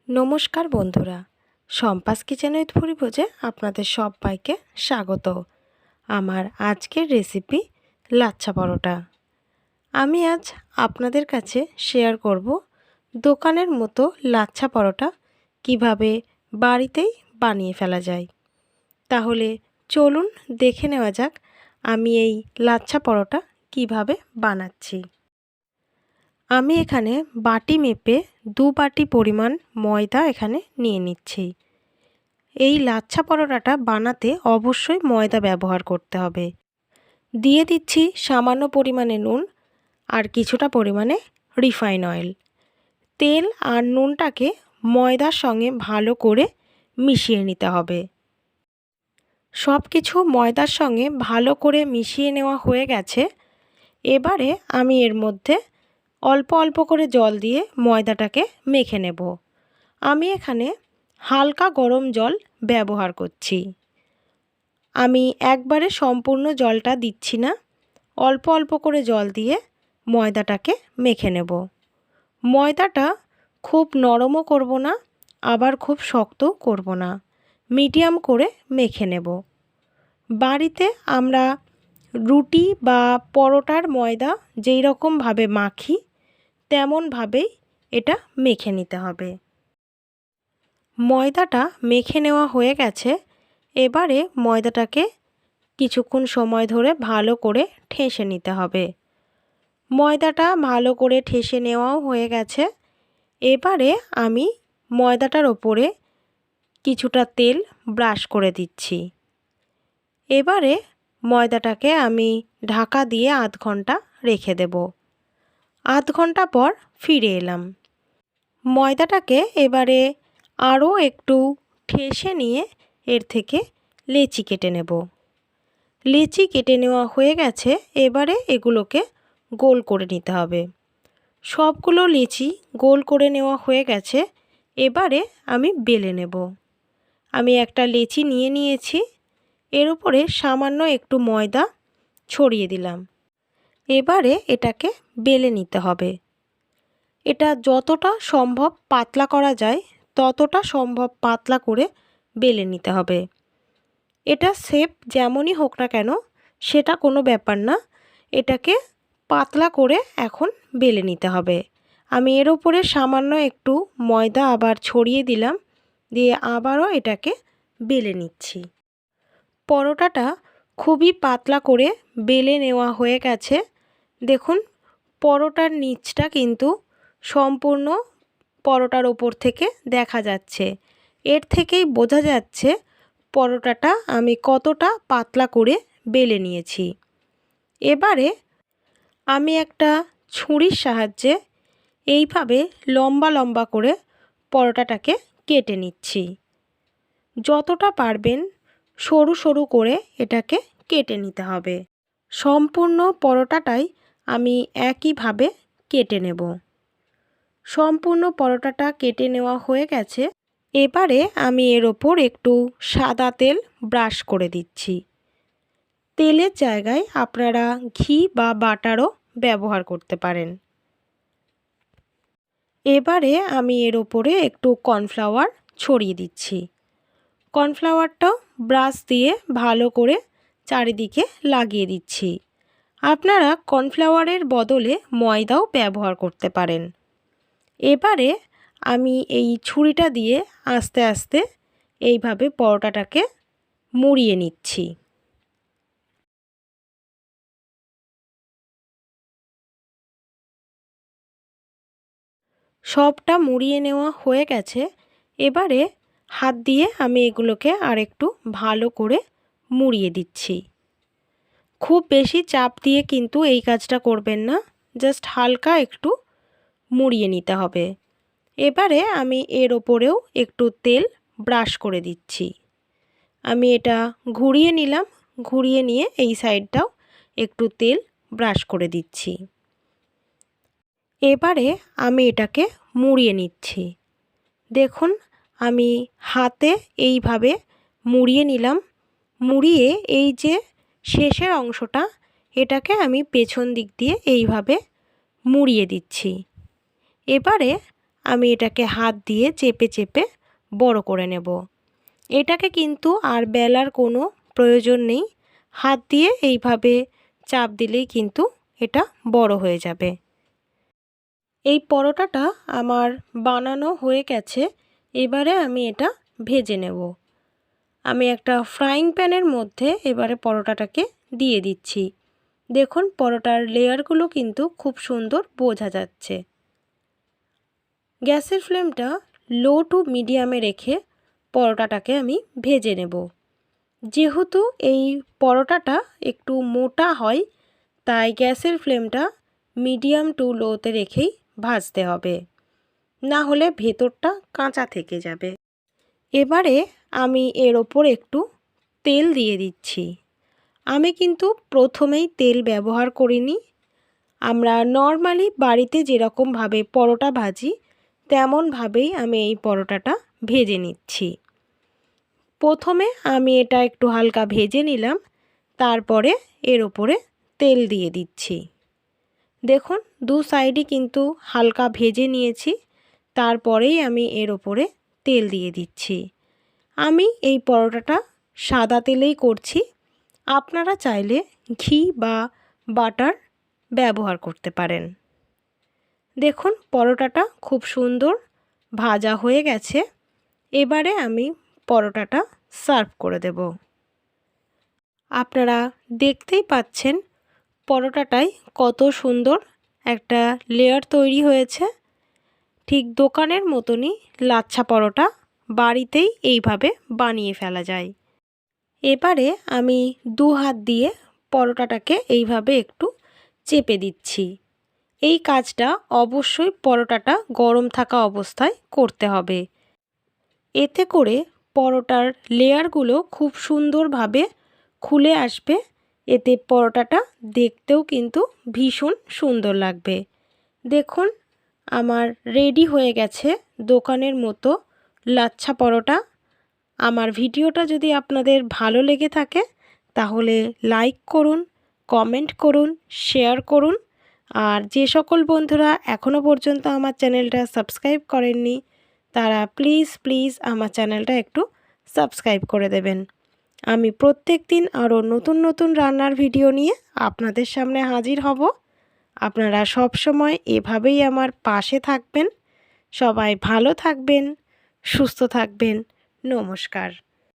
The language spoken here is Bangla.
নমস্কার বন্ধুরা, শম্পাস কিচেন উইথ ভুরিভোজে আপনাদের সবাইকে স্বাগত। আমার আজকের রেসিপি লাচ্ছা পরোটা। আমি আজ আপনাদের কাছে শেয়ার করব দোকানের মতো লাচ্ছা পরোটা কিভাবে বাড়িতেই বানিয়ে ফেলা যায়। তাহলে চলুন দেখে নেওয়া যাক আমি এই লাচ্ছা পরোটা কিভাবে বানাচ্ছি। আমি এখানে বাটি মেপে 2 বাটি পরিমাণ ময়দা এখানে নিয়ে নিচ্ছি। এই লাচ্ছা পরোটাটা বানাতে অবশ্যই ময়দা ব্যবহার করতে হবে। দিয়ে দিচ্ছি সামান্য পরিমাণে নুন আর কিছুটা পরিমাণে রিফাইন অয়েল। তেল আর নুনটাকে ময়দার সঙ্গে ভালো করে মিশিয়ে নিতে হবে। সব কিছু ময়দার সঙ্গে ভালো করে মিশিয়ে নেওয়া হয়ে গেছে। এবারে আমি এর মধ্যে অল্প অল্প করে জল দিয়ে ময়দাটাকে মেখে নেব। আমি এখানে হালকা গরম জল ব্যবহার করছি। আমি একবারে সম্পূর্ণ জলটা দিচ্ছি না, অল্প অল্প করে জল দিয়ে ময়দাটাকে মেখে নেব। ময়দাটা খুব নরমও করব না, আবার খুব শক্তও করব না, মিডিয়াম করে মেখে নেব। বাড়িতে আমরা রুটি বা পরোটার ময়দা যেই রকমভাবে মাখি তেমনভাবেই এটা মেখে নিতে হবে। ময়দাটা মেখে নেওয়া হয়ে গেছে। এবারে ময়দাটাকে কিছুক্ষণ সময় ধরে ভালো করে ঠেসে নিতে হবে। ময়দাটা ভালো করে ঠেসে নেওয়াও হয়ে গেছে। এবারে আমি ময়দাটার ওপরে কিছুটা তেল ব্রাশ করে দিচ্ছি। এবারে ময়দাটাকে আমি ঢাকা দিয়ে আধ ঘন্টা রেখে দেব। আধ ঘন্টা পর ফিরে এলাম। ময়দাটাকে এবারে আরও একটু ঠেসে নিয়ে এর থেকে লেচি কেটে নেব। লেচি কেটে নেওয়া হয়ে গেছে। এবারে এগুলোকে গোল করে নিতে হবে। সবগুলো লেচি গোল করে নেওয়া হয়ে গেছে। এবারে আমি বেলে নেব। আমি একটা লেচি নিয়ে নিয়েছি। এর উপরে সামান্য একটু ময়দা ছড়িয়ে দিলাম। এবারে এটাকে বেলে নিতে হবে। এটা যতটা সম্ভব পাতলা করা যায় ততটা সম্ভব পাতলা করে বেলে নিতে হবে। এটা শেপ যেমনই হোক না কেন সেটা কোনো ব্যাপার না, এটাকে পাতলা করে এখন বেলে নিতে হবে। আমি এর উপরে সামান্য একটু ময়দা আবার ছড়িয়ে দিলাম, দিয়ে আবারও এটাকে বেলে নিচ্ছি। পরোটাটা খুবই পাতলা করে বেলে নেওয়া হয়ে গেছে। দেখুন পরোটার নিচটা কিন্তু সম্পূর্ণ পরোটার ওপর থেকে দেখা যাচ্ছে। এর থেকেই বোঝা যাচ্ছে পরোটাটা আমি কতটা পাতলা করে বেলে নিয়েছি। এবারে আমি একটা ছুরির সাহায্যে এইভাবে লম্বা লম্বা করে পরোটাটাকে কেটে নিচ্ছি। যতটা পারবেন সরু সরু করে এটাকে কেটে নিতে হবে। সম্পূর্ণ পরোটাটাই আমি একইভাবে কেটে নেব। সম্পূর্ণ পরোটাটা কেটে নেওয়া হয়ে গেছে। এবারে আমি এর ওপর একটু সাদা তেল ব্রাশ করে দিচ্ছি। তেলের জায়গায় আপনারা ঘি বা বাটারও ব্যবহার করতে পারেন। এবারে আমি এর ওপরে একটু কর্নফ্লাওয়ার ছড়িয়ে দিচ্ছি। কর্নফ্লাওয়ারটাও ব্রাশ দিয়ে ভালো করে চারিদিকে লাগিয়ে দিচ্ছি। আপনারা কর্নফ্লাওয়ারের বদলে ময়দাও ব্যবহার করতে পারেন। এবারে আমি এই ছুরিটা দিয়ে আস্তে আস্তে এইভাবে পরোটাটাকে মুড়িয়ে নিচ্ছি। সবটা মুড়িয়ে নেওয়া হয়ে গেছে। এবারে হাত দিয়ে আমি এগুলোকে আরেকটু ভালো করে মুড়িয়ে দিচ্ছি। খুব বেশি চাপ দিয়ে কিন্তু এই কাজটা করবেন না, জাস্ট হালকা একটু মুড়িয়ে নিতে হবে। এবারে আমি এর ওপরেও একটু তেল ব্রাশ করে দিচ্ছি। আমি এটা ঘুরিয়ে নিলাম, ঘুরিয়ে নিয়ে এই সাইডটাও একটু তেল ব্রাশ করে দিচ্ছি। এবারে আমি এটাকে মুড়িয়ে নিচ্ছি। দেখুন আমি হাতে এইভাবে মুড়িয়ে নিলাম। মুড়িয়ে এই যে শেষের অংশটা এটাকে আমি পেছন দিক দিয়ে এইভাবে মুড়িয়ে দিচ্ছি। এবারে আমি এটাকে হাত দিয়ে চেপে চেপে বড় করে নেব। এটাকে কিন্তু আর বেলার কোনো প্রয়োজন নেই, হাত দিয়ে এইভাবে চাপ দিলেই কিন্তু এটা বড় হয়ে যাবে। এই পরোটাটা আমার বানানো হয়ে গেছে। এবারে আমি এটা ভেজে নেব। আমি একটা ফ্রাইং প্যানের মধ্যে এবারে পরোটাটাকে দিয়ে দিচ্ছি। দেখুন পরোটার লেয়ারগুলো কিন্তু খুব সুন্দর বোঝা যাচ্ছে। গ্যাসের ফ্লেমটা লো টু মিডিয়ামে রেখে পরোটাটাকে আমি ভেজে নেব। যেহেতু এই পরোটাটা একটু মোটা হয়, তাই গ্যাসের ফ্লেমটা মিডিয়াম টু লোতে রেখেই ভাজতে হবে, না হলে ভেতরটা কাঁচা থেকে যাবে। এবারে আমি এর ওপর একটু তেল দিয়ে দিচ্ছি। আমি কিন্তু প্রথমেই তেল ব্যবহার করিনি। আমরা নর্মালি বাড়িতে যেরকমভাবে পরোটা ভাজি তেমনভাবেই আমি এই পরোটাটা ভেজে নিচ্ছি। প্রথমে আমি এটা একটু হালকা ভেজে নিলাম, তারপরে এর ওপরে তেল দিয়ে দিচ্ছি। দেখুন দু সাইডই কিন্তু হালকা ভেজে নিয়েছি, তারপরেই আমি এর ওপরে তেল দিয়ে দিচ্ছি। আমি এই পরোটাটা সাদা তেলেই করছি, আপনারা চাইলে ঘি বা বাটার ব্যবহার করতে পারেন। দেখুন পরোটাটা খুব সুন্দর ভাজা হয়ে গেছে। এবারে আমি পরোটাটা সার্ভ করে দেব। আপনারা দেখতেই পাচ্ছেন পরোটাটায় কত সুন্দর একটা লেয়ার তৈরি হয়েছে। ঠিক দোকানের মতনই লাচ্ছা পরোটা বাড়িতেই এইভাবে বানিয়ে ফেলা যায়। এবারে আমি দু হাত দিয়ে পরোটাটাকে এইভাবে একটু চেপে দিচ্ছি। এই কাজটা অবশ্যই পরোটাটা গরম থাকা অবস্থায় করতে হবে। এতে করে পরোটার লেয়ারগুলো খুব সুন্দরভাবে খুলে আসবে। এতে পরোটাটা দেখতেও কিন্তু ভীষণ সুন্দর লাগবে। দেখুন আমার রেডি হয়ে গেছে দোকানের মতো লাচ্ছা পরোটা। আমার ভিডিওটা যদি আপনাদের ভালো লেগে থাকে তাহলে লাইক করুন, কমেন্ট করুন, শেয়ার করুন। আর যে সকল বন্ধুরা এখনও পর্যন্ত আমার চ্যানেলটা সাবস্ক্রাইব করেননি তারা প্লিজ আমার চ্যানেলটা একটু সাবস্ক্রাইব করে দেবেন। আমি প্রত্যেক দিন আরও নতুন নতুন রান্নার ভিডিও নিয়ে আপনাদের সামনে হাজির হব। আপনারা সব সময় এভাবেই আমার পাশে থাকবেন। সবাই ভালো থাকবেন, সুস্থ থাকবেন। নমস্কার।